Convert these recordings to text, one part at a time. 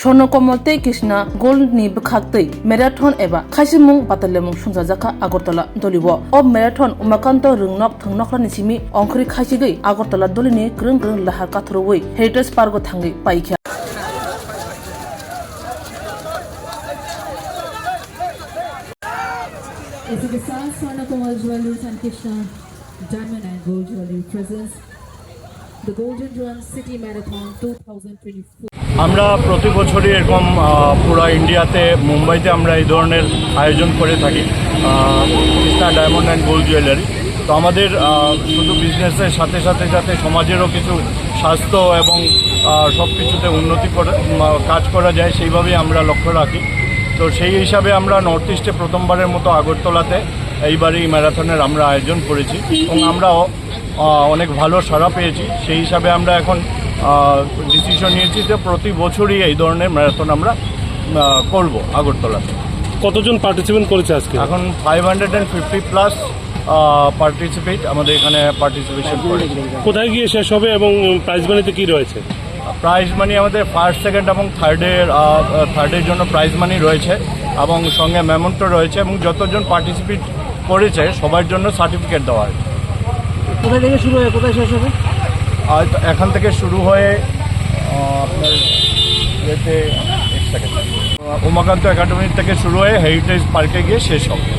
स्वर्णकमल तै कृष्णा गोल्डनि बखागतै मैराथन एबा खासिमुं बातालेमुं सुंजाजाखा आगरतला दलिब अब मैराथन उमाकान्त रोंनक थंनखलानि सिमि अंख्रि खासिगै आगरतला दलिनि ग्रों ग्रों लाहार काथरवै हेरिटेज पार्क थांगै पाइखा It's a Visal Swarnakomal Jewelers and Krishna Diamond and Gold Jewelry presents the Golden Drum City Marathon 2024. আমরা প্রতি বছরই এরকম পুরো ইন্ডিয়াতে মুম্বাইতে আমরা এই ধরনের আয়োজন করে থাকি Krishna diamond and gold jewellery. তো আমাদের শুধু বিজনেসের সাথে সাথে সাথে সমাজেরও কিছু স্বাস্থ্য এবং সব কিছুতে উন্নতি কাজ করা যায় সেইভাবেই আমরা লক্ষ্য রাখি। তো সেই হিসাবে আমরা নর্থ ইস্টে প্রথমবারের মতো আগরতলাতে এইবারই ম্যারাথনের আমরা আয়োজন করেছি এবং আমরা অনেক ভালো সাড়া পেয়েছি। সেই হিসাবে আমরা এখন ডিসিশন নিয়েছি যে প্রতি বছরই এই ধরনের ম্যারাথন আমরা করব আগরতলাতে। কতজন পার্টিসিপেন্ট করেছে আজকে? এখন 550+ পার্টিসিপেট আমাদের এখানে পার্টিসিপেশন করেছে। কোথায় গিয়ে শেষ হবে এবং প্রাইজ মানিতে কী রয়েছে? প্রাইজ মানি আমাদের ফার্স্ট, সেকেন্ড এবং থার্ডের জন্য প্রাইজ মানি রয়েছে এবং সঙ্গে মেমোন্টো রয়েছে এবং যতজন পার্টিসিপেট করেছে সবার জন্য সার্টিফিকেট দেওয়া হয়। কোথা থেকে শুরু হয়ে কোথায় শেষ হবে? এখান থেকে শুরু হয়ে আপনার উমাকান্ত একাডেমি থেকে শুরু হয়ে হেরিটেজ পার্কে গিয়ে শেষ হবে।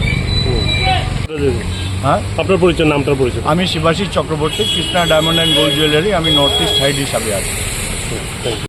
হ্যাঁ, আপনার পরিচয়, নামটার পরিচয়? আমি Shibashis Chakraborty, Krishna diamond and gold jewellery. আমি নর্থ ইস্ট হেড হিসাবে আছি।